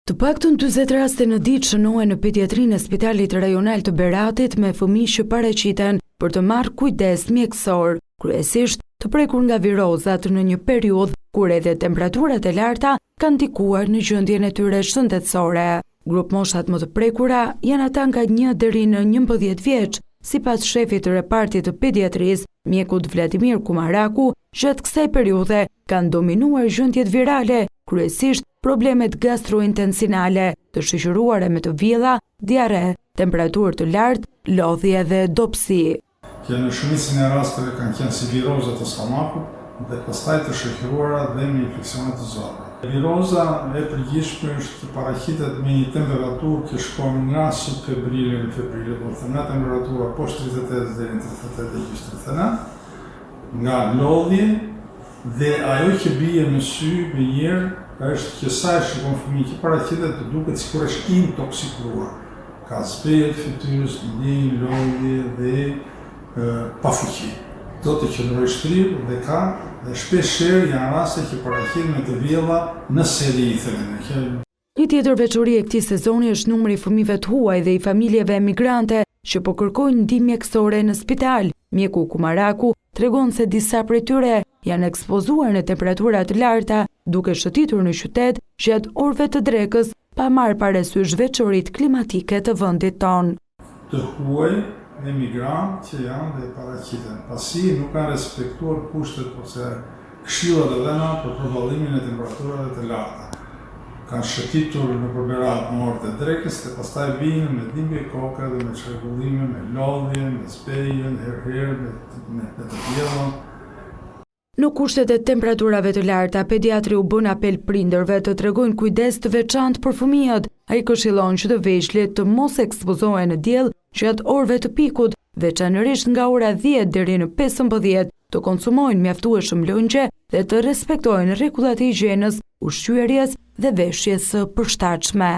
Të paktën 40 raste në ditë shënohen në pediatrinë e Spitalit Rajonal të Beratit me fëmijë që paraqiten për të marrë kujdes mjekësor, kryesisht të prekur nga virozat në një periudhë kur edhe temperaturat e larta kanë ndikuar në gjendjen e tyre shëndetësore. Grup moshat më të prekura janë ata nga 1 deri në 11 vjeç, sipas shefit të repartit të pediatrisë, mjekut Vladimir Kumaraku, gjatë kësaj periudhe kanë dominuar gjendjet virale, kryesisht problemet gastrointestinale, të shoqëruara me të vjella, diare, temperaturë të lartë, lodhje dhe dopsi. Që në shumicën e rasteve kanë qenë si viroza të stomakut dhe pastaj të shoqëruara dhe me infeksione të zona. Viroza e përgjithshme është që paraqitet me një temperaturë që shkon nga subfebrile në febrile, do të thënë nga temperatura poshtë 38 deri në 38,39, nga lodhje dhe ajo që bie në sy me njerë është që sa e shikon fëmijë që paraqitet të duket sikur është intoksikuar. Ka zbel fytyrës, një lodhje dhe pafuqi. Do të qëndrojë shtrirë dhe ka dhe shpeshherë janë raste që paraqiten me të vjella në seri i thënë. Një tjetër veçori e këtij sezoni është numri i fëmijëve të huaj dhe i familjeve emigrante që po kërkojnë ndihmë mjekësore në spital. Mjeku Kumaraku tregon se disa prej tyre janë ekspozuar në temperatura të larta, duke shëtitur në qytet gjatë orëve të drekës, pa marrë parasysh veçoritë klimatike të vendit tonë. Të huaj emigrantë që janë dhe paraqiten, pasi nuk kanë respektuar kushtet ose këshillat e dhëna për përballimin e temperaturave të larta. Kanë shëtitur në përberat në orët e drekës dhe pastaj vinë me dhimbje koke dhe me çrregullime, me lodhje, me zbeje, herëherë me të vjellën. Në kushtet e temperaturave të larta, pediatri u bën apel prindërve të tregojnë kujdes të veçantë për fëmijët. Ai këshillon që të vegjëlit të mos ekspozohen në diell gjatë orëve të pikut, veçanërisht nga ora 10 deri në 15, të konsumojnë mjaftueshëm lëngje dhe të respektojnë rregullat e higjienës, ushqyerjes dhe veshjes së përshtatshme.